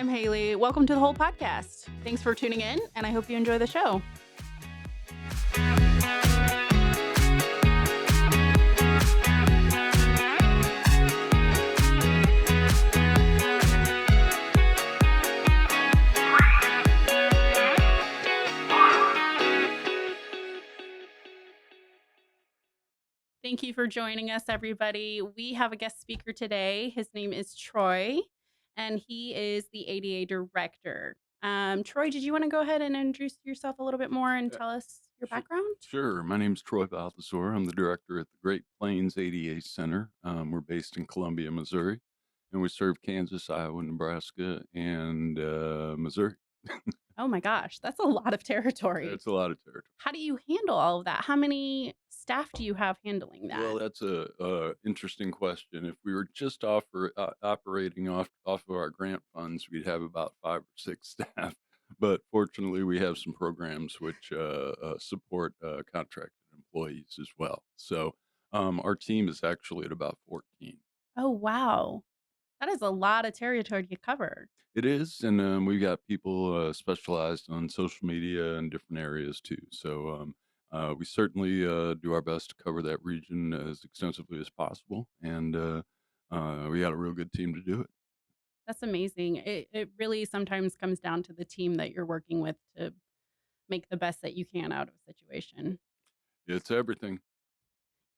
I'm Haley. Welcome to the whole podcast. Thanks for tuning in, and I hope you enjoy the show. Thank you for joining us, everybody. We have a guest speaker today. His name is Troy, and he is the ADA director. Troy, did you want to go ahead and introduce yourself a little bit more and Uh, tell us your Sure. background? Sure. My name's Troy Balthazor. I'm the director at the Great Plains ADA Center. We're based in Columbia, Missouri, and we serve Kansas, Iowa, Nebraska, and Missouri. Oh my gosh, that's a lot of territory. It's a lot of territory. How do you handle all of that? How many staff do you have handling Well, that? that's a interesting question. If we were just operating off of our grant funds, we'd have about 5 or 6 staff. But fortunately, we have some programs which support contracted employees as well. So our team is actually at about 14. Oh, wow. That is a lot of territory to cover. It is, and we've got people specialized on social media and different areas too. So we certainly do our best to cover that region as extensively as possible, and we got a real good team to do it. That's amazing. It really sometimes comes down to the team that you're working with to make the best that you can out of a situation. It's everything.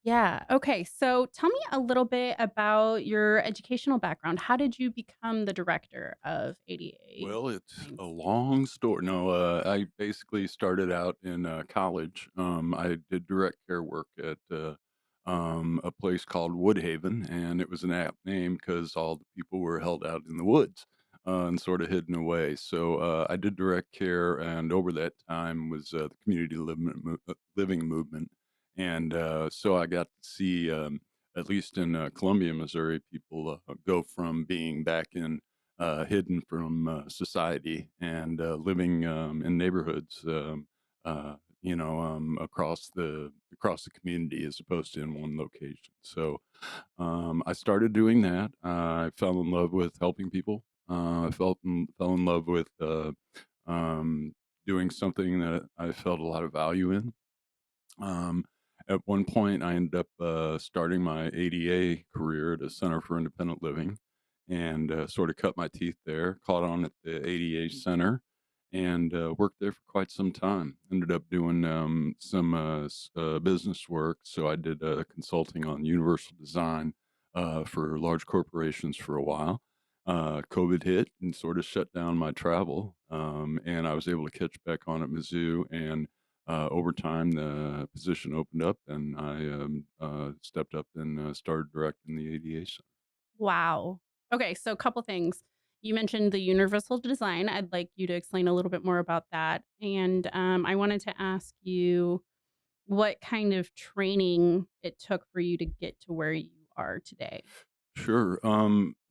Yeah. Okay. So tell me a little bit about your educational background. How did you become the director of ADA Well, it's a Plains? long story. No, I basically started out in college. I did direct care work at a place called Woodhaven, and it was an apt name because all the people were held out in the woods and sort of hidden away. So I did direct care, and over that time was the living movement, and so I got to see, at least in Columbia, Missouri, people go from being back in hidden from society and living in neighborhoods, across the community as opposed to in one location. So I started doing that. I fell in love with helping people. Fell in love with um, doing something that I felt a lot of value in. Um, at one point, I ended up starting my ADA career at a Center for Independent Living and sort of cut my teeth there, caught on at the ADA Center, and worked there for quite some time. Ended up doing some business work. So I did consulting on universal design for large corporations for a while. COVID hit and sort of shut down my travel, and I was able to catch back on at Mizzou and over time, the position opened up, and I stepped up and started directing the ADA Center. Wow. Okay. So a couple things. You mentioned the universal design. I'd like you to explain a little bit more about that. And I wanted to ask you what kind of training it took for you to get to where you are today. Sure.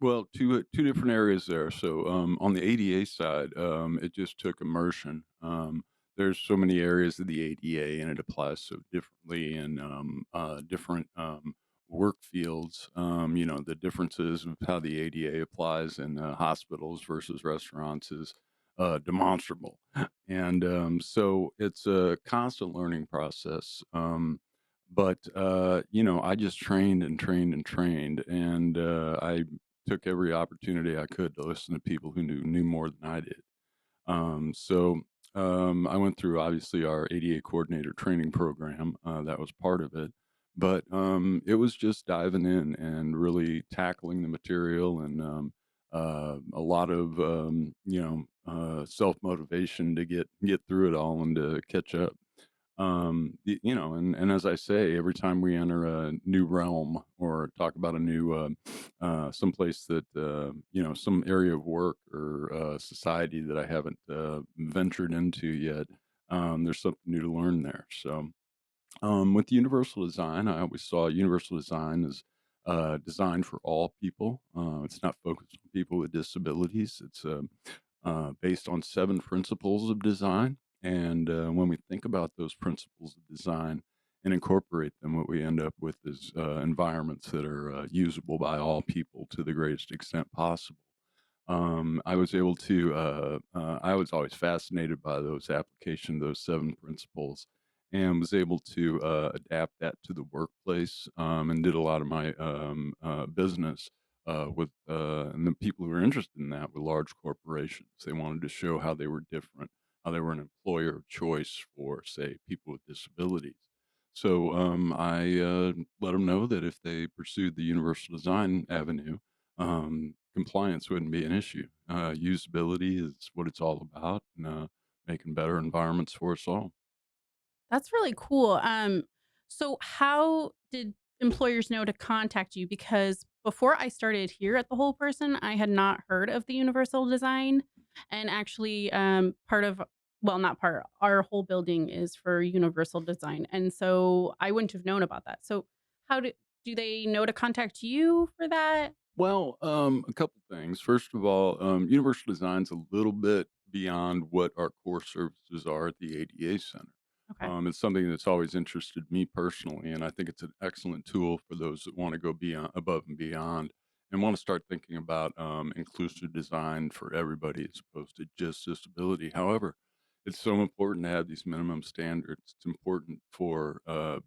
Well, two different areas there. So on the ADA side, it just took immersion. There's so many areas of the ADA, and it applies so differently in different work fields. The differences of how the ADA applies in hospitals versus restaurants is demonstrable, and so it's a constant learning process. But I just trained and trained and trained, and I took every opportunity I could to listen to people who knew more than I did. I went through obviously our ADA coordinator training program. That was part of it, but it was just diving in and really tackling the material and a lot of self motivation to get through it all and to catch up. And as I say, every time we enter a new realm or talk about a new someplace that some area of work or society that I haven't ventured into yet, there's something new to learn there. So with universal design, I always saw universal design as designed for all people. It's not focused on people with disabilities. It's based on 7 principles of design. And when we think about those principles of design and incorporate them, what we end up with is environments that are usable by all people to the greatest extent possible. I was able to, I was always fascinated by those application, those 7 principles, and was able to, adapt that to the workplace, and did a lot of my, business, with, and the people who were interested in that were large corporations. They wanted to show how they were different, how they were an employer of choice for, say, people with disabilities. So, I, let them know that if they pursued the universal design avenue, compliance wouldn't be an issue. Usability is what it's all about, and making better environments for us all. That's really cool. So how did employers know to contact you? Because before I started here at the Whole Person, I had not heard of the universal design. And actually, part of, well, not part, our whole building is for universal design. And so I wouldn't have known about that. So how do they know to contact you for that? Well, a couple things. First of all, universal design's a little bit beyond what our core services are at the ADA Center. Okay. It's something that's always interested me personally, and I think it's an excellent tool for those that want to go beyond, above and beyond, and want to start thinking about inclusive design for everybody as opposed to just disability. However, it's so important to have these minimum standards. It's important for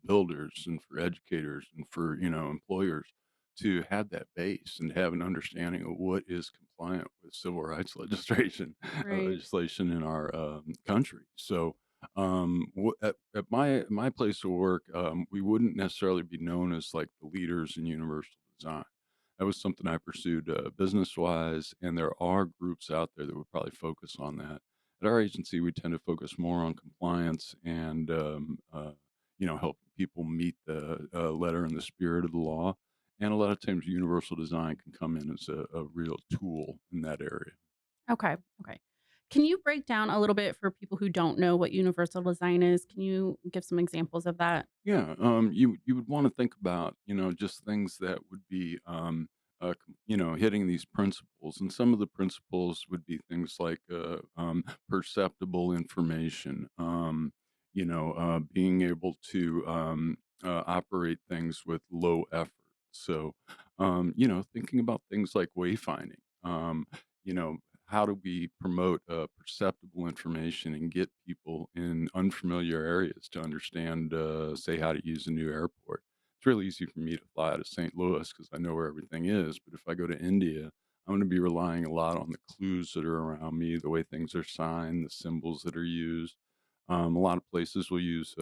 builders and for educators and for employers to have that base and have an understanding of what is compliant with civil rights legislation Right. legislation in our country. So at my place of work, we wouldn't necessarily be known as like the leaders in universal design. That was something I pursued business wise, and there are groups out there that would probably focus on that. At our agency, we tend to focus more on compliance and helping people meet the letter and the spirit of the law. And a lot of times, universal design can come in as a real tool in that area. Okay. Okay. Can you break down a little bit for people who don't know what universal design is? Can you give some examples of that? Yeah, you would want to think about just things that would be hitting these principles, and some of the principles would be things like perceptible information, being able to operate things with low effort. So, thinking about things like wayfinding. You know, how do we promote perceptible information and get people in unfamiliar areas to understand, say, how to use a new airport? It's really easy for me to fly out of St. Louis because I know where everything is. But if I go to India, I'm going to be relying a lot on the clues that are around me, the way things are signed, the symbols that are used. A lot of places will use,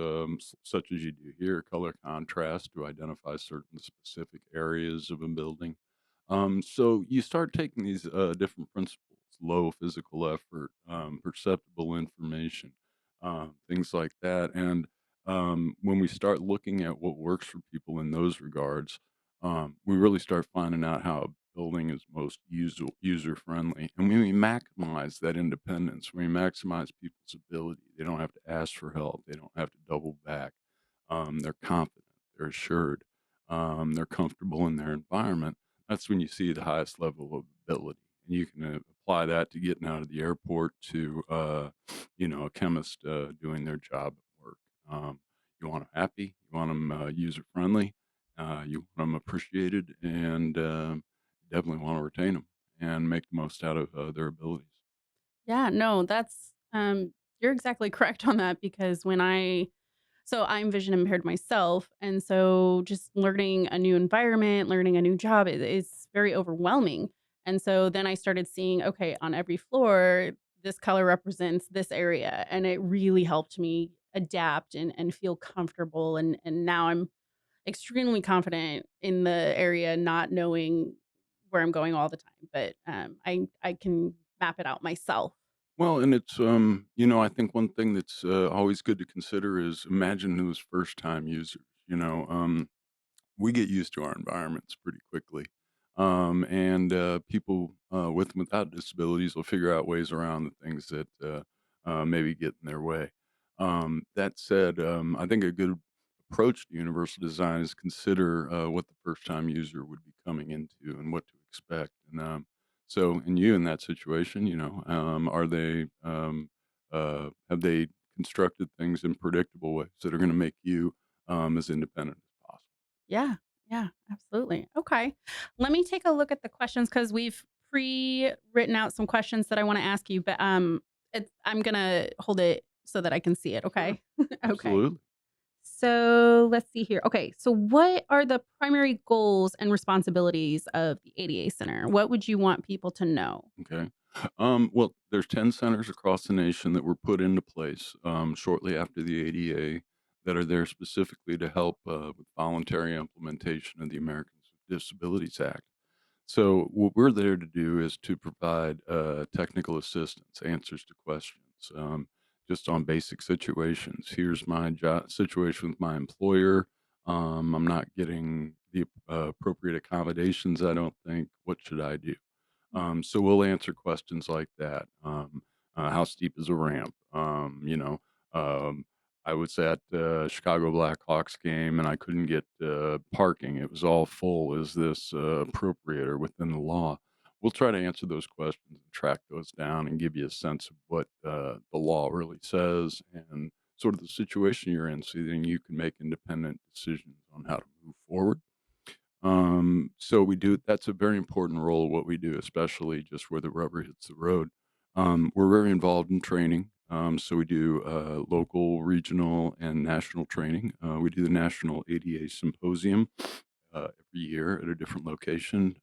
such as you do here, color contrast to identify certain specific areas of a building. So you start taking these different principles, low physical effort, perceptible information, things like that. And when we start looking at what works for people in those regards, we really start finding out how a building is most user friendly. And when we maximize that independence, when we maximize people's ability, they don't have to ask for help, they don't have to double back. They're confident, they're assured, they're comfortable in their environment. That's when you see the highest level of ability. And you can apply that to getting out of the airport to, a chemist doing their job at work. You want them happy, you want them user friendly, you want them appreciated, and definitely want to retain them and make the most out of their abilities. Yeah, no, that's you're exactly correct on that because I'm vision impaired myself, and so just learning a new environment, learning a new job is very overwhelming. And so then I started seeing, okay, on every floor, this color represents this area, and it really helped me adapt and feel comfortable. And now I'm extremely confident in the area, not knowing where I'm going all the time, but I can map it out myself. Well, and it's, I think one thing that's always good to consider is imagine those first time users. We get used to our environments pretty quickly. And people with and without disabilities will figure out ways around the things that maybe get in their way. That said, I think a good approach to universal design is consider what the first time user would be coming into and what to expect. And so, in you in that situation, are they have they constructed things in predictable ways that are going to make you as independent as possible? Yeah. Yeah, absolutely. Okay. Let me take a look at the questions because we've pre-written out some questions that I wanna ask you, but, I'm gonna hold it so that I can see it, Sure. okay? Okay. Absolutely. So, let's see here. Okay, so what are the primary goals and responsibilities of the ADA Center? What would you want people to know? Okay. Well, there's 10 centers across the nation that were put into place shortly after the ADA that are there specifically to help with voluntary implementation of the Americans with Disabilities Act. So, what we're there to do is to provide technical assistance, answers to questions, just on basic situations. Here's my situation with my employer. I'm not getting the appropriate accommodations, I don't think. What should I do? So we'll answer questions like that. How steep is a ramp? I was at Chicago Blackhawks game and I couldn't get parking. It was all full. Is this appropriate or within the law? We'll try to answer those questions and track those down and give you a sense of what the law really says and sort of the situation you're in so then you can make independent decisions on how to move forward. So we do that's a very important role, what we do, especially just where the rubber hits the road. We're very involved in training. So we do local, regional, and national training. We do the National ADA Symposium every year at a different location,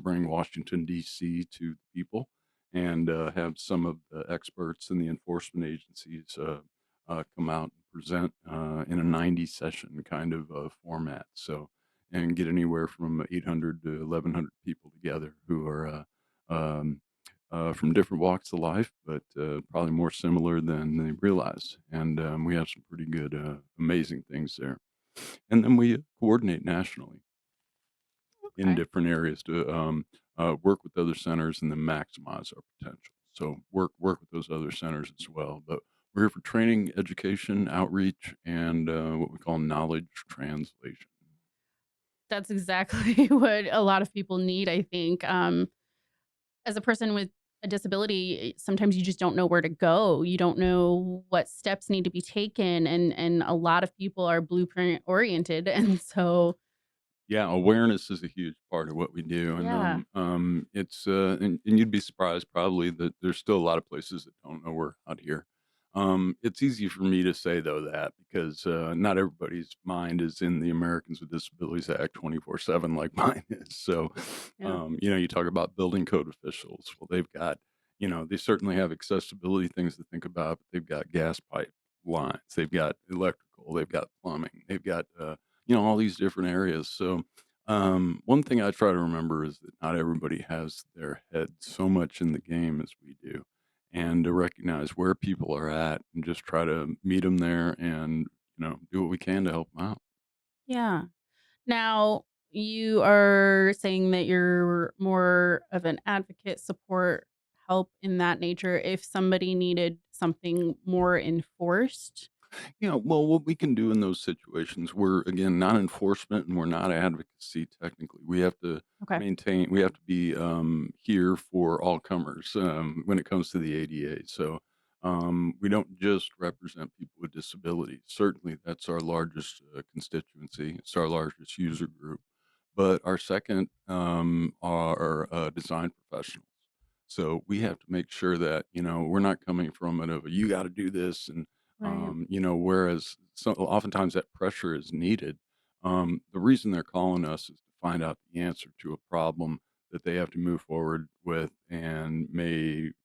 bring Washington, D.C. to the people and have some of the experts and the enforcement agencies come out and present in a 90 session kind of format. So, and get anywhere from 800 to 1,100 people together who are from different walks of life, but probably more similar than they realize. And we have some pretty good, amazing things there. And then we coordinate nationally in Okay. different areas to work with other centers and then maximize our potential. So work with those other centers as well. But we're here for training, education, outreach, and what we call knowledge translation. That's exactly what a lot of people need, I think. As a person with a disability, sometimes you just don't know where to go. You don't know what steps need to be taken, and a lot of people are blueprint oriented, and so Yeah, awareness is a huge part of what we do, and yeah, it's and you'd be surprised probably that there's still a lot of places that don't know we're out here. It's easy for me to say though that because not everybody's mind is in the Americans with Disabilities Act 24/7 like mine is. So, yeah. you talk about building code officials. Well, they've got they certainly have accessibility things to think about. But they've got gas pipe lines, they've got electrical, they've got plumbing, they've got all these different areas. So, one thing I try to remember is that not everybody has their head so much in the game as we do, and to recognize where people are at and just try to meet them there and do what we can to help them out. Yeah. Now, you are saying that you're more of an advocate, support, help in that nature if somebody needed something more enforced? Yeah, well, what we can do in those situations, we're again not enforcement and we're not advocacy technically. Okay. We have to be here for all comers when it comes to the ADA. So we don't just represent people with disabilities. Certainly, that's our largest constituency, it's our largest user group. But our second are design professionals. So we have to make sure that we're not coming from it of you got to do this and Right. whereas oftentimes that pressure is needed. The reason they're calling us is to find out the answer to a problem that they have to move forward with, and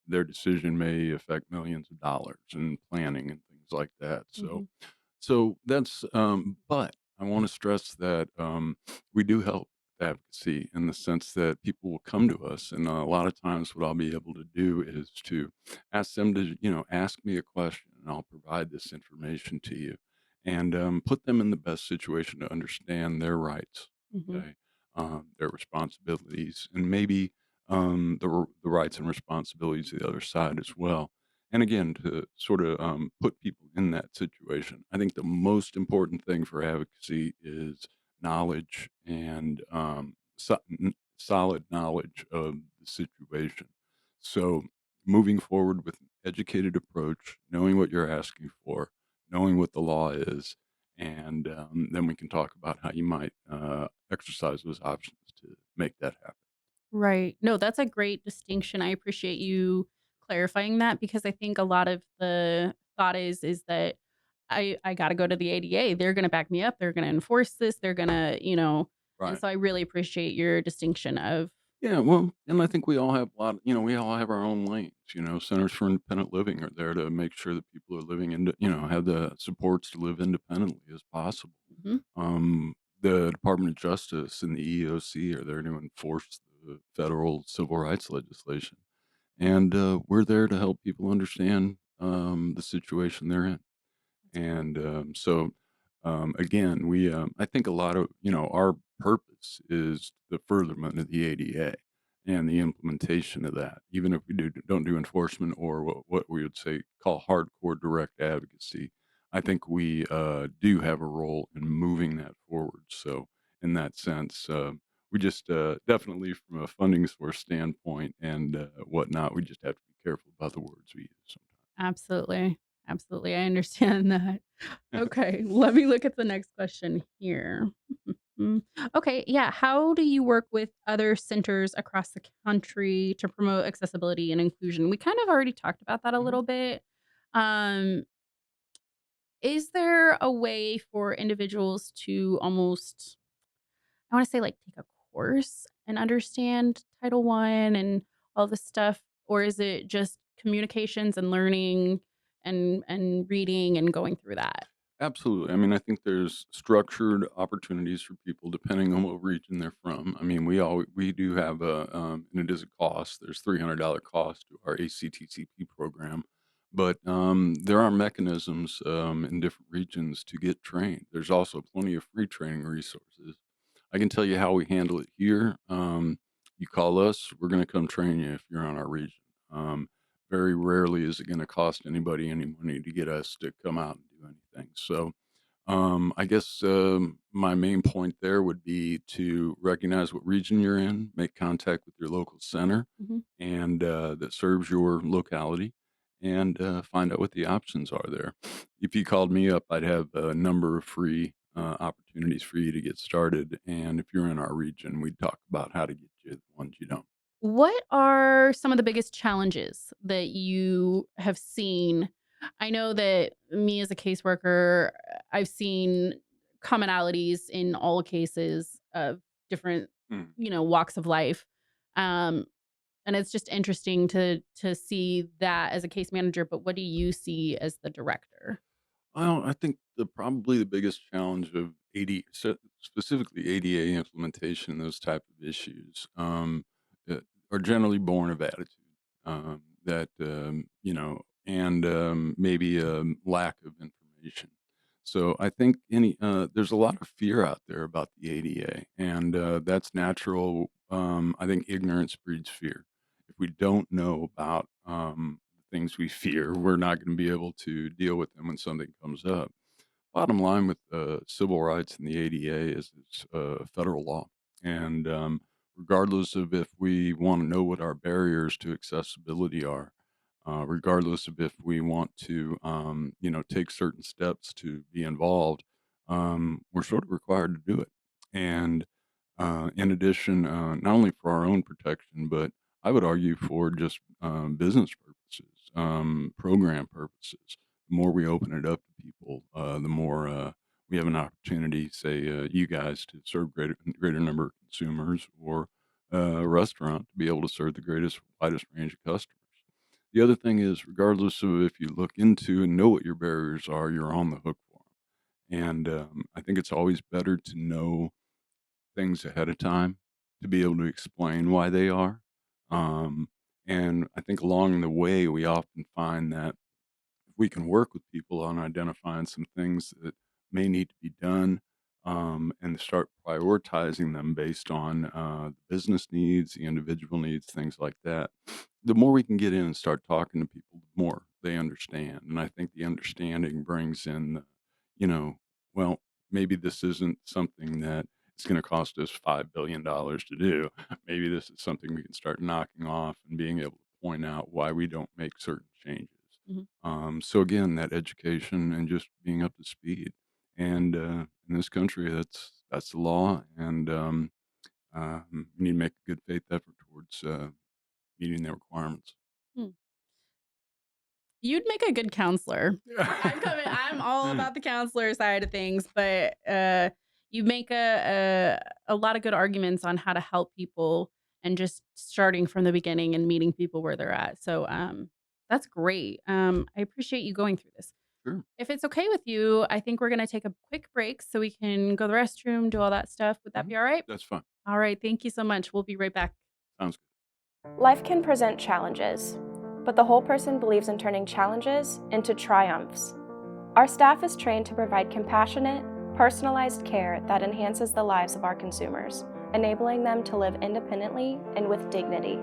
their decision may affect millions of dollars in planning and things like that. So Mhm. but I want to stress that we do help with advocacy in the sense that people will come to us, and a lot of times, what I'll be able to do is to ask them to, ask me a question, and I'll provide this information to you, and put them in the best situation to understand their rights, Mhm. okay, their responsibilities, and maybe the rights and responsibilities of the other side as well. And again, to sort of put people in that situation, I think the most important thing for advocacy is knowledge and solid knowledge of the situation. So, moving forward with an educated approach, knowing what you're asking for, knowing what the law is, and then we can talk about how you might exercise those options to make that happen. Right. No, that's a great distinction. I appreciate you clarifying that because I think a lot of the thought is that I got to go to the ADA. They're going to back me up. They're going to enforce this. They're going to, and Right. so I really appreciate your distinction of Yeah, well, and I think we all have a lot, we all have our own lanes. Centers for Independent Living are there to make sure that people are living have the supports to live independently as possible. Mhm. Um, the Department of Justice and the EEOC are there to enforce the federal civil rights legislation. And we're there to help people understand the situation they're in. That's great. And again, I think a lot of, our purpose is the furtherment of the ADA and the implementation of that, even if we don't do enforcement or what we would say call hardcore direct advocacy. I think we do have a role in moving that forward. So, in that sense, we just definitely from a funding source standpoint and whatnot, we just have to be careful about the words we use Absolutely. Absolutely. I understand that. sometimes. Okay. Let me look at the next question here. Mm. Okay. Yeah. How do you work with other centers across the country to promote accessibility and inclusion? We kind of already talked about that a Mhm. little bit. Um, is there a way for individuals to almost, I want to say, like take a course and understand Title One and all this stuff? Or is it just communications and learning and reading and going through that? Absolutely. I mean, I think there's structured opportunities for people depending on what region they're from. I mean, we do have and it is a cost. There's $300 cost to our ACTCP program, but there are mechanisms in different regions to get trained. There's also plenty of free training resources. I can tell you how we handle it here. You call us, we're going to come train you if you're on our region. Um, Very rarely is it going to cost anybody any money to get us to come out and do anything. So, I guess my main point there would be to recognize what region you're in, make contact with your local center, Mhm. and that serves your locality, and find out what the options are there. If you called me up, I'd have a number of free opportunities for you to get started. And if you're in our region, we'd talk about how to get you the ones you don't. What are some of the biggest challenges that you have seen? I know that me as a caseworker, I've seen commonalities in all cases of different, Hmm. walks of life. Um, and it's just interesting to see that as a case manager, but what do you see as the director? Well, I think probably the biggest challenge of specifically ADA implementation and those type of issues uh, are generally born of attitude that and maybe lack of information. So I think there's a lot of fear out there about the ADA, and that's natural. I think ignorance breeds fear. If we don't know about things we fear, we're not going to be able to deal with them when something comes up. Bottom line with civil rights and the ADA is it's federal law. And regardless of if we want to know what our barriers to accessibility are, regardless of if we want to, take certain steps to be involved, we're sort of required to do it. And in addition, not only for our own protection, but I would argue for just business purposes, program purposes. The more we open it up to people, the more we have an opportunity, say, you guys, to serve greater number of consumers, or a restaurant to be able to serve the widest range of customers. The other thing is, regardless of if you look into and know what your barriers are, you're on the hook for them. And I think it's always better to know things ahead of time to be able to explain why they are. Um, and I think along the way, we often find that if we can work with people on identifying some things that may need to be done, and start prioritizing them based on the business needs, the individual needs, things like that, the more we can get in and start talking to people, the more they understand. And I think the understanding brings in, you know, well, maybe this isn't something that it's going to cost us $5 billion to do. Maybe this is something we can start knocking off and being able to point out why we don't make certain changes. Mhm. So again, that education and just being up to speed. And in this country, that's the law, and we need to make a good faith effort towards towards meeting their requirements. Hmm. You'd make a good counselor. I'm all about the counselor side of things, but, you make a lot of good arguments on how to help people and just starting from the beginning and meeting people where they're at. So, that's great. I appreciate you going through this. Sure. If it's okay with you, I think we're gonna take a quick break so we can go to the restroom, do all that stuff. Would that Mhm. be all right? That's fine. All right, thank you so much. We'll be right back. Sounds Life can present challenges, but the whole person believes in turning challenges into triumphs. Our staff is trained to provide compassionate, personalized care that enhances the lives of our consumers, enabling them to live independently and with dignity.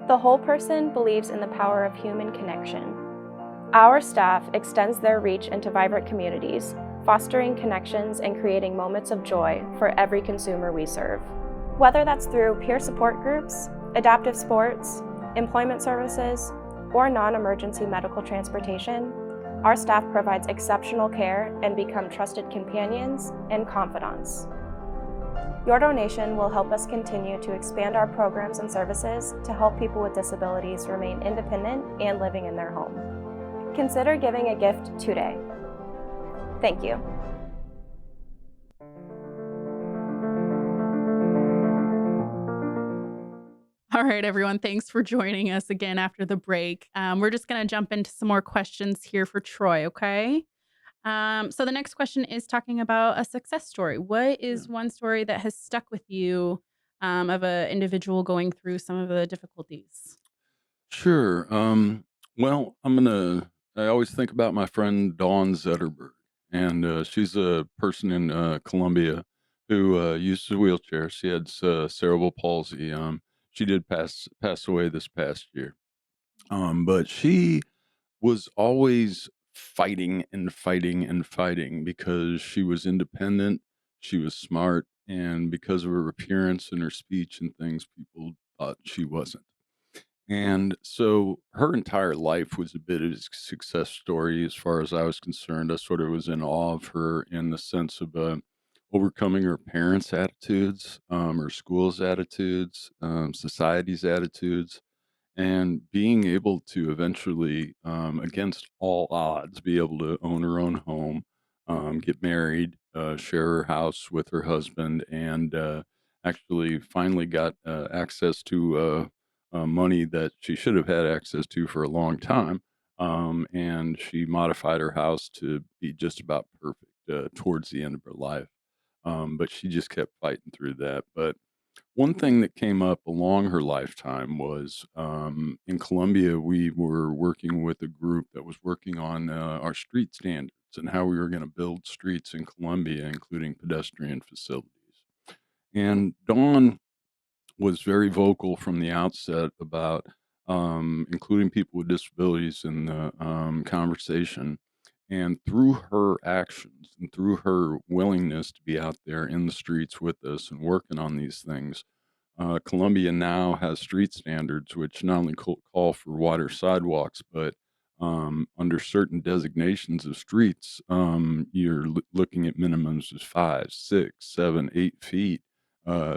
The whole person believes in the power of human connection. Our staff extends their reach into vibrant communities, fostering connections and creating moments of joy for every consumer we serve. Whether that's through peer support groups, adaptive sports, employment services, or non-emergency medical transportation, our staff provides exceptional care and become trusted companions and confidants. Your donation will help us continue to expand our programs and services to help people with disabilities remain independent and living in their home. Consider giving a gift today. Thank you. All right, everyone. Thanks for joining us again after the break. We're just going to jump into some more questions here for Troy, okay? So the next question is talking about a success story. What good. is one story that has stuck with you of an individual going through some of the difficulties? Sure. Well, I always think about my friend Dawn Zetterberg, and she's a person in Colombia who uses a wheelchair. She had cerebral palsy. She did pass away this past year. But she was always fighting and fighting and fighting because she was independent, she was smart, and because of her appearance and her speech and things, people thought she wasn't. And so her entire life was a bit of a success story as far as I was concerned. I sort of was in awe of her in the sense of overcoming her parents' attitudes, her school's attitudes, society's attitudes, and being able to eventually, against all odds, be able to own her own home, get married, share her house with her husband, and actually finally got access to money that she should have had access to for a long time. And she modified her house to be just about perfect towards the end of her life. But she just kept fighting through that. But one thing that came up along her lifetime was in Colombia, we were working with a group that was working on our street standards and how we were going to build streets in Colombia, including pedestrian facilities. And Dawn was very vocal from the outset about including people with disabilities in the conversation. And through her actions and through her willingness to be out there in the streets with us and working on these things, Columbia now has street standards which not only call for wider sidewalks, but under certain designations of streets, you're looking at minimums of 5, 6, 7, 8 feet,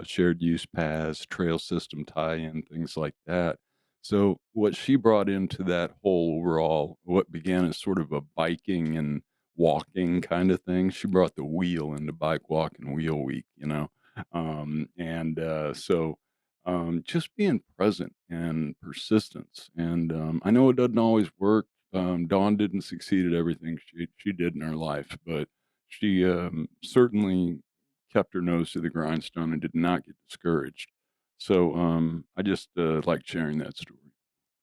shared use paths, trail system tie in, things like that. So, what she brought into that whole overall, what began as sort of a biking and walking kind of thing, she brought the wheel into Bike Walk and Wheel Week, and so just being present and persistence. And I know it doesn't always work. Dawn didn't succeed at everything she did in her life, but she certainly kept her nose to the grindstone and did not get discouraged. So I just like sharing that story.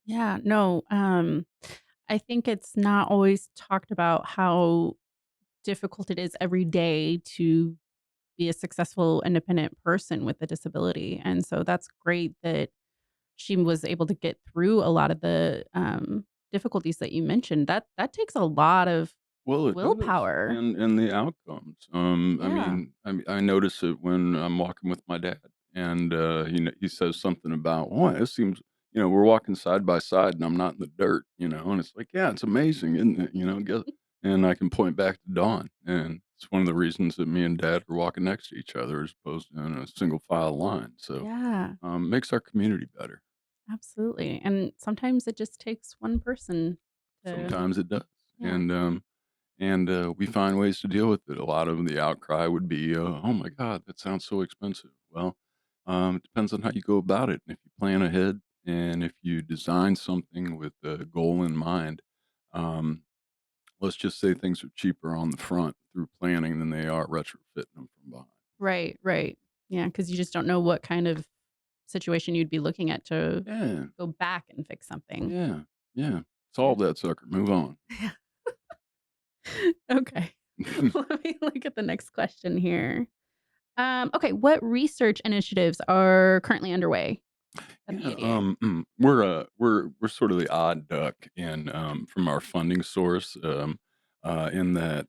Yeah, no, I think it's not always talked about how difficult it is every day to be a successful independent person with a disability. And so that's great that she was able to get through a lot of the difficulties that you mentioned. That takes a lot of Well, it does, willpower. and the outcomes. Yeah. I notice it when I'm walking with my dad, and he says something about, "Boy, it seems." We're walking side by side, and I'm not in the dirt. And it's like, yeah, it's amazing, isn't it? And I can point back to Dawn, and it's one of the reasons that me and Dad are walking next to each other as opposed to in a single file line. So, Yeah. makes our community better. Absolutely, and sometimes it just takes one person to Sometimes it does, yeah. and we find ways to deal with it. A lot of the outcry would be, "Oh my god, that sounds so expensive." Well, it depends on how you go about it, and if you plan ahead, and if you design something with a goal in mind, um, let's just say things are cheaper on the front through planning than they are retrofitting them from behind. Right, right. Yeah, because you just don't know what kind of situation you'd be looking at to Yeah, go back and fix something. yeah, yeah. Yeah. Solve that sucker, move on. Okay. Let me look at the next question here. Okay, what research initiatives are currently underway at the Yeah, ADA? we're sort of the odd duck in from our funding source, in that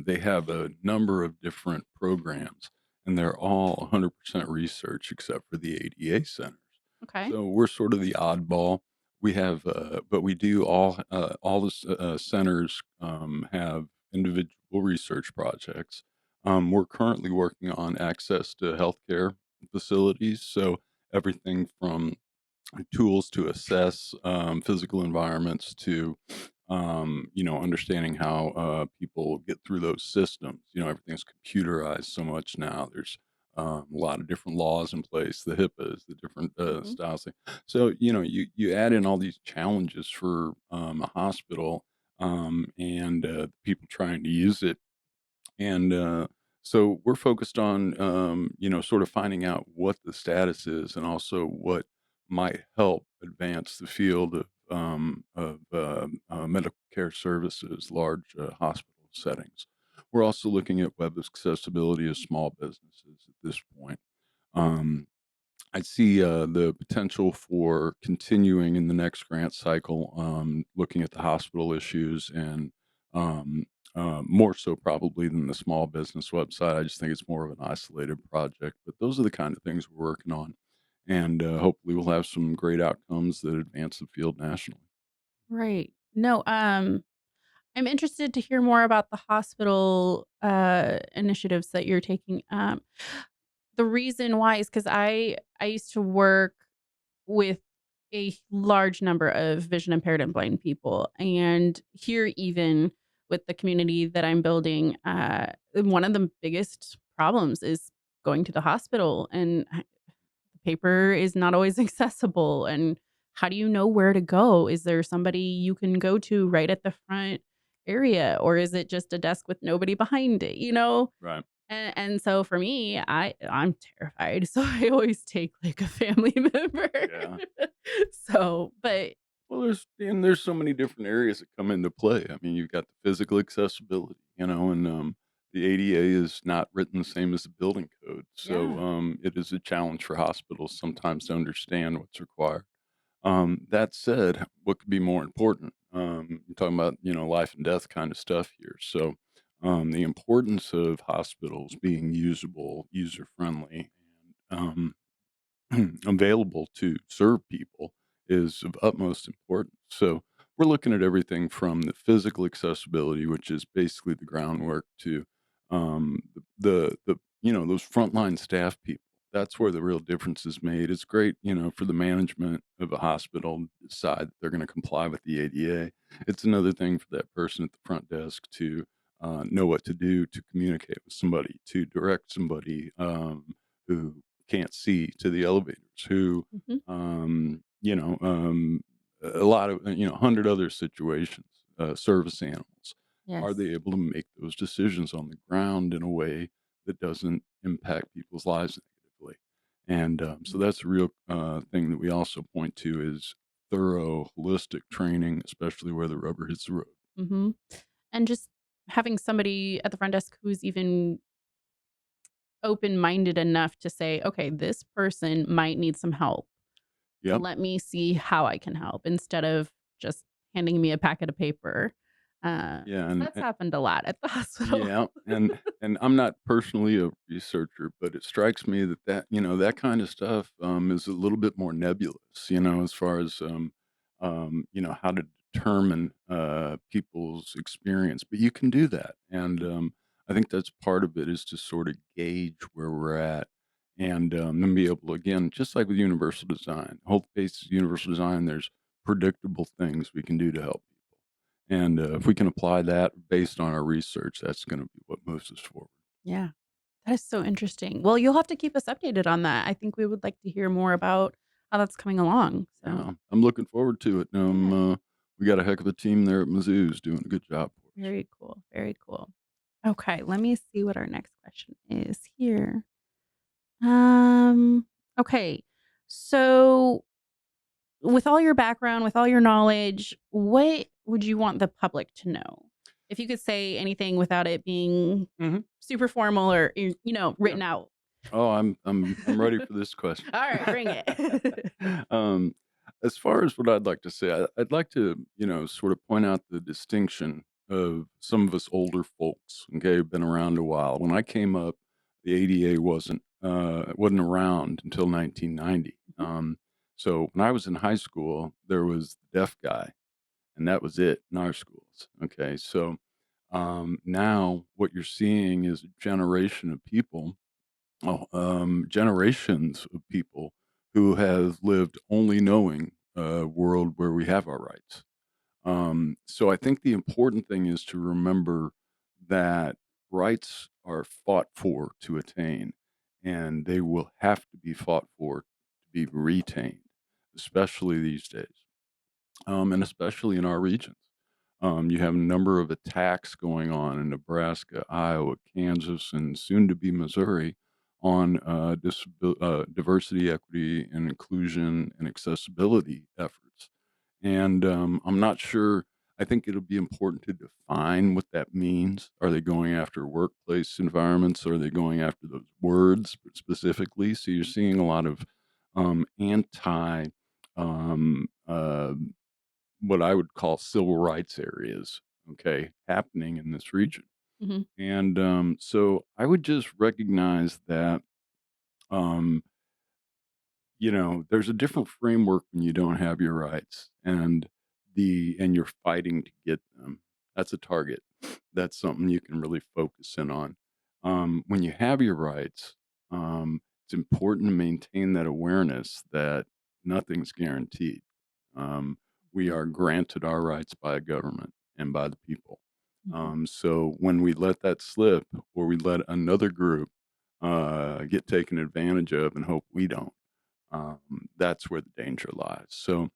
they have a number of different programs, and they're all 100% research except for the ADA centers. Okay. So we're sort of the oddball. We have, but we do all the centers have individual research projects. We're currently working on access to healthcare facilities, so everything from tools to assess physical environments to understanding how people get through those systems. Everything's computerized so much now. There's a lot of different laws in place, the HIPAAs, the different Mhm. styles. So you add in all these challenges for a hospital, and people trying to use it, and so we're focused on, sort of finding out what the status is and also what might help advance the field of medical care services, large hospital settings. We're also looking at web accessibility of small businesses at this point. Um, I see the potential for continuing in the next grant cycle, looking at the hospital issues and um, more so probably than the small business website. I just think it's more of an isolated project, but those are the kind of things we're working on. And hopefully we'll have some great outcomes that advance the field nationally. Right. No, I'm interested to hear more about the hospital, initiatives that you're taking. The reason why is because I used to work with a large number of vision impaired and blind people, and here even with the community that I'm building, one of the biggest problems is going to the hospital, and paper is not always accessible, and how do you know where to go? Is there somebody you can go to right at the front area, or is it just a desk with nobody behind it, you know? Right. And so for me, I'm terrified, so I always take, like, a family member. Yeah. So, but Well, there's so many different areas that come into play. I mean, you've got the physical accessibility, and the ADA is not written the same as the building code, so yeah. it is a challenge for hospitals sometimes to understand what's required. That said, what could be more important? You're talking about life and death kind of stuff here. So the importance of hospitals being usable, user friendly, and available to serve people is of utmost importance. So we're looking at everything from the physical accessibility, which is basically the groundwork, to those frontline staff people. That's where the real difference is made. It's great, for the management of a hospital to decide that they're going to comply with the ADA. It's another thing for that person at the front desk to know what to do to communicate with somebody, to direct somebody who can't see to the elevators, who, Mhm. um, you know, um, a lot of, 100 other situations, service animals. Are Yes. they able to make those decisions on the ground in a way that doesn't impact people's lives negatively? And so Mm. that's a real thing that we also point to is thorough, holistic training, especially where the rubber hits the road. Mhm. And just having somebody at the front desk who's even open-minded enough to say, "Okay, this person might need some help. Yep. Let me see how I can help," instead of just handing me a packet of paper. Yeah. 'Cause that's happened a lot at the hospital. Yeah, and I'm not personally a researcher, but it strikes me that kind of stuff, is a little bit more nebulous, as far as, how to determine, people's experience, but you can do that, and, I think that's part of it is to sort of gauge where we're at and then be able to, again, just like with universal design, hope-based universal design, there's predictable things we can do to help people. And if we can apply that based on our research, that's going to be what moves us forward. Yeah. That is so interesting. Well, you'll have to keep us updated on that. I think we would like to hear more about how that's coming along. So, Yeah, I'm looking forward to it. yeah, We got a heck of a team there at Mizzou's doing a good job for us. very cool. Very cool. Okay, let me see what our next question is here. Um, okay. So, with all your background, with all your knowledge, what would you want the public to know? If you could say anything without it being Hmm. super formal or Yeah. written out. Oh, I'm ready for this question. All right, bring it. um, as far as what I'd like to say, I'd like to, sort of point out the distinction of some of us older folks. Okay, who've been around a while. When I came up, the ADA wasn't around until 1990. So when I was in high school, there was the deaf guy, and that was it in our schools. Okay, so now what you're seeing is a generation of people, generations of people who have lived only knowing a world where we have our rights. So I think the important thing is to remember that rights are fought for to attain, and they will have to be fought for to be retained, especially these days, and especially in our regions. You have a number of attacks going on in Nebraska, Iowa, Kansas, and soon to be Missouri on diversity, equity, and inclusion and accessibility efforts. And I'm not sure. I think it'll be important to define what that means. Are they going after workplace environments? Are they going after those words specifically? So you're seeing a lot of anti um, uh, what I would call civil rights areas, okay, happening in this region. Mhm, And so I would just recognize that, um, there's a different framework when you don't have your rights and you're fighting to get them. That's a target. That's something you can really focus in on. When you have your rights, it's important to maintain that awareness that nothing's guaranteed. Um, we mhm, are granted our rights by a government and by the people. mhm. So when we let that slip or we let another group get taken advantage of and hope we don't, that's where the danger lies. So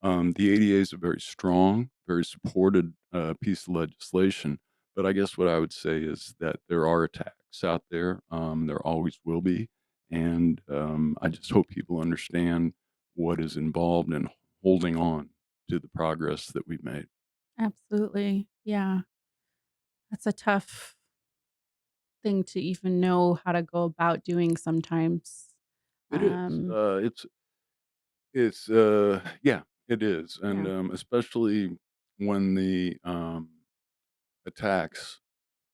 the ADA is a very strong, very supported piece of legislation. But I guess what I would say is that there are attacks out there. There always will be. And I just hope people understand what is involved in holding on to the progress that we've made. Absolutely. Yeah. That's a tough thing to even know how to go about doing sometimes. It is. Um, Yeah, it is. And yeah. especially when the attacks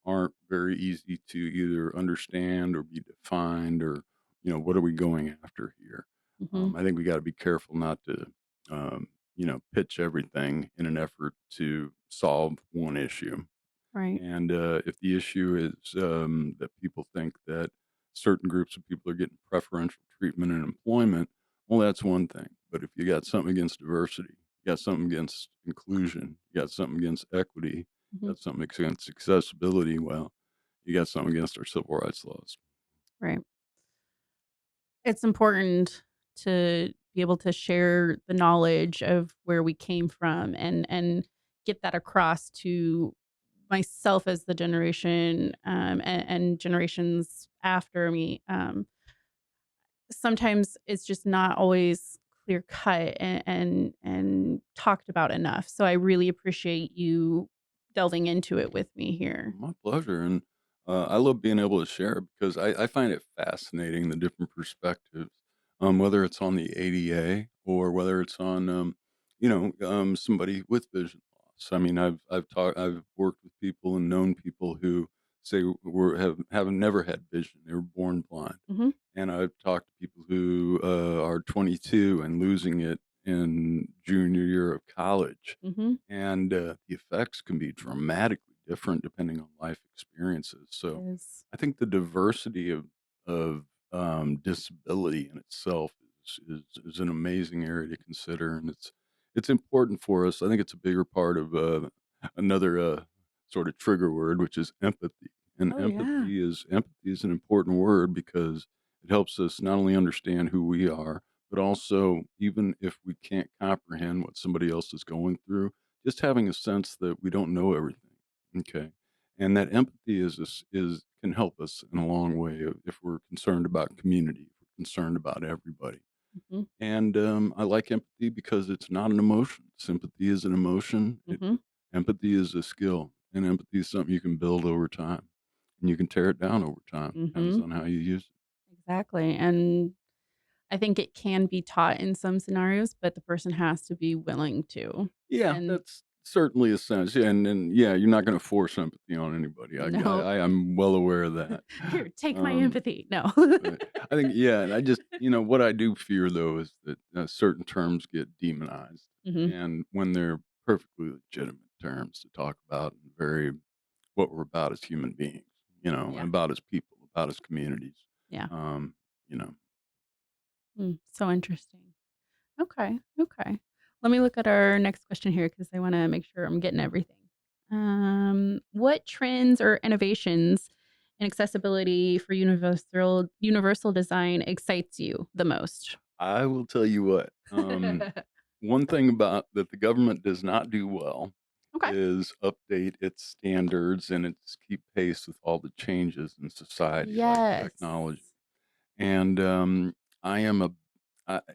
aren't very easy to either understand or be defined or what are we going after here. Mhm. I think we got to be careful not to um, pitch everything in an effort to solve one issue. Right. And if the issue is that people think that certain groups of people are getting preferential treatment in employment, well, that's one thing. But if you got something against diversity, you got something against inclusion, you got something against equity, you Mhm. got something against accessibility, well, you got something against our civil rights laws. Right. It's important to be able to share the knowledge of where we came from and get that across to myself as the generation, and generations after me. Sometimes it's just not always clear cut and talked about enough. So I really appreciate you delving into it with me here. My pleasure. And I love being able to share because I find it fascinating the different perspectives, whether it's on the ADA or whether it's on, somebody with vision loss. I mean, I've worked with people and known people who say have never had vision; they were born blind. Mhm, And I've talked to people who are 22 and losing it in junior year of college, mhm. and the effects can be dramatically different depending on life experiences. It So is. I think the diversity of disability in itself is an amazing area to consider, and it's important for us. I think it's a bigger part of another sort of trigger word, which is empathy. And Oh, yeah. empathy is an important word because it helps us not only understand who we are, but also even if we can't comprehend what somebody else is going through, just having a sense that we don't know everything. Okay, and that empathy is can help us in a long way if we're concerned about community, if we're concerned about everybody. Mhm, And I like empathy because it's not an emotion. Sympathy is an emotion. mhm, Empathy is a skill, and empathy is something you can build over time, and you can tear it down over time. Depends mhm. on how you use it. Exactly, and I think it can be taught in some scenarios, but the person has to be willing to. Yeah, And that's certainly a sense. Yeah, and yeah, you're not going to force empathy on anybody. no, I'm well aware of that. "Here, take my Um, empathy." No. But I think, yeah, and I just, what I do fear though is that certain terms get demonized, Mhm. and when they're perfectly legitimate terms to talk about, and very what we're about as human beings, and Yeah, about as people, about as communities. yeah. Um, you know, So interesting. Okay, okay. Let me look at our next question here because I wanna make sure I'm getting everything. What trends or innovations in accessibility for universal design excites you the most? I will tell you what. One thing about that the government does not do well Okay. is update its standards and its keep pace with all the changes in society, like Yes. technology. And, I am a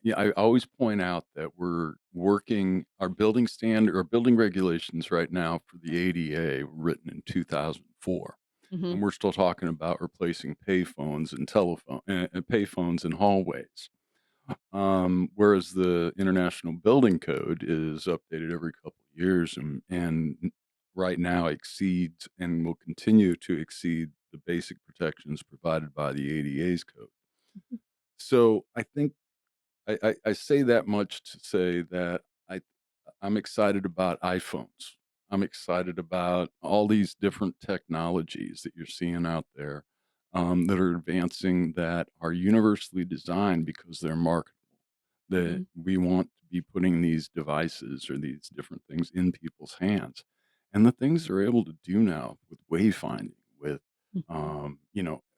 yeah, I always point out that we're working our building standard or building regulations right now for the ADA were written in 2004, Mhm, and we're still talking about replacing payphones and payphones in hallways. Whereas the International Building Code is updated every couple of years and right now exceeds and will continue to exceed the basic protections provided by the ADA's code. mhm, So I think I say that much to say that I I'm excited about iPhones. I'm excited about all these different technologies that you're seeing out there that are advancing that are universally designed because they're marketable. That mhm, we want to be putting these devices or these different things in people's hands, and the things they're able to do now with wayfinding, with mhm.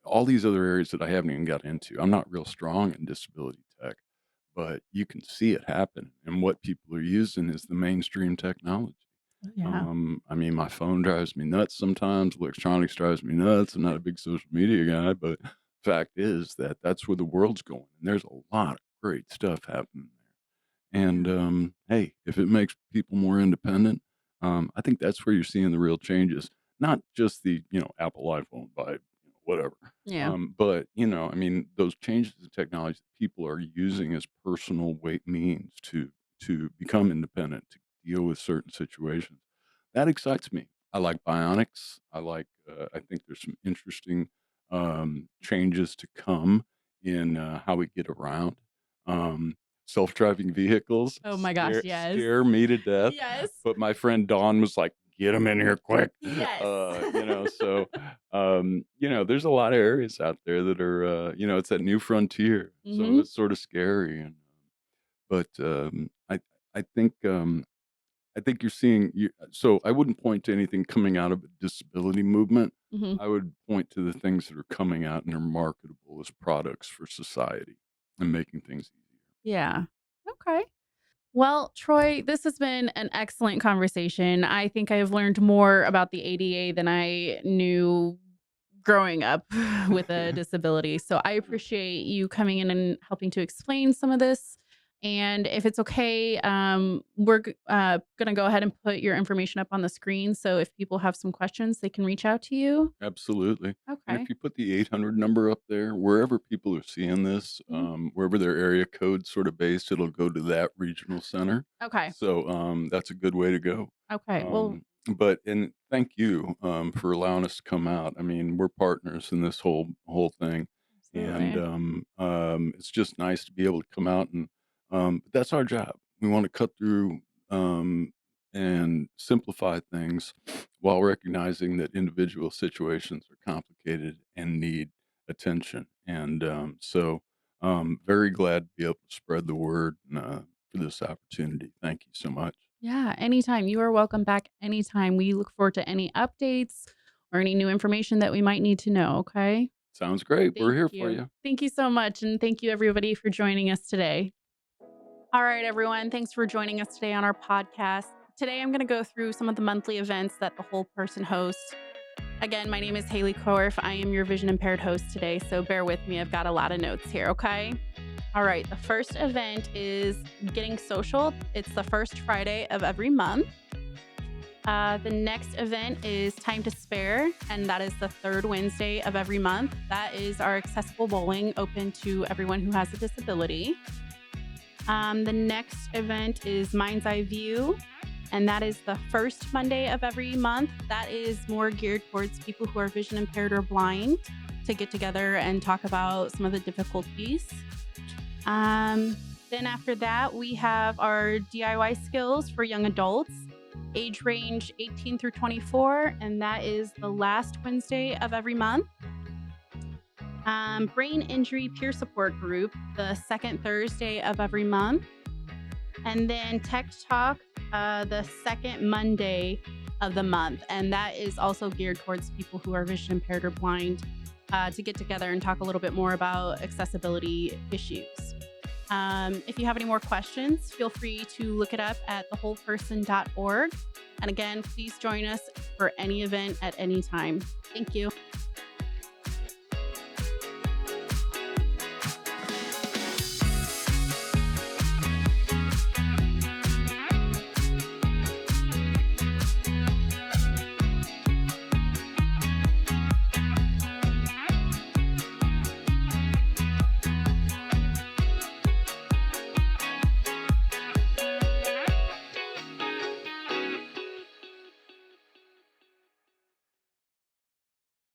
all these other areas that I haven't even got into. I'm not real strong in disability tech, but you can see it happen, and what people are using is the mainstream technology. Oh, yeah. I mean, my phone drives me nuts sometimes. Electronics drives me nuts. I'm not a big social media guy, but fact is that that's where the world's going, and there's a lot of great stuff happening there. And Yeah. hey, if it makes people more independent, I think that's where you're seeing the real changes. Not just the Apple iPhone by whatever, Yeah. but I mean, those changes in technology that people are using as personal weight means to become independent, to deal with certain situations. That excites me. I like bionics. I think there's some interesting changes to come in how we get around. Um, Self-driving vehicles Oh my gosh, yes. scare me to death, Yes. but my friend Dawn was like, "Get them in here quick." Yes. So, there's a lot of areas out there that are, it's that new frontier, so Mhm, it's sort of scary, but, I think you're seeing so I wouldn't point to anything coming out of a disability movement. mhm. I would point to the things that are coming out and are marketable as products for society and making things easier. Yeah. Okay. Well, Troy, this has been an excellent conversation. I think I've learned more about the ADA than I knew growing up with a disability. So I appreciate you coming in and helping to explain some of this. And if it's okay, we're going to go ahead and put your information up on the screen. So if people have some questions, they can reach out to you. Absolutely. And Okay. if you put the 800 number up there, wherever people are seeing this, Mhm. wherever their area code sort of based, it'll go to that regional center. Okay. So that's a good way to go. Okay. Well, Um, and thank you for allowing us to come out. I mean, we're partners in this whole thing, and absolutely. it's just nice to be able to come out and but that's our job. We want to cut through um, and simplify things while recognizing that individual situations are complicated and need attention. And very glad to be able to spread the word for this opportunity. Thank you so much. Yeah, anytime. You are welcome back anytime. We look forward to any updates or any new information that we might need to know, okay? Sounds great. We're Thank here for you. you. Thank you so much, and thank you, everybody, for joining us today. All right, everyone. Thanks for joining us today on our podcast. Today, I'm going to go through some of the monthly events that the Whole Person hosts. Again, my name is Haley Korf. I am your vision impaired host today, so bear with me. I've got a lot of notes here, okay? All right, the first event is Getting Social. It's the first Friday of every month. The next event is Time to Spare, and that is the third Wednesday of every month. That is our accessible bowling open to everyone who has a disability. The next event is Mind's Eye View, and that is the first Monday of every month. That is more geared towards people who are vision impaired or blind to get together and talk about some of the difficulties. Then after that, we have our DIY skills for young adults, age range 18 through 24, and that is the last Wednesday of every month. Brain Injury Peer Support Group, the second Thursday of every month. And then Tech Talk, the second Monday of the month. And that is also geared towards people who are vision impaired or blind to get together and talk a little bit more about accessibility issues. If you have any more questions, feel free to look it up at thewholeperson.org. And again, please join us for any event at any time. Thank you.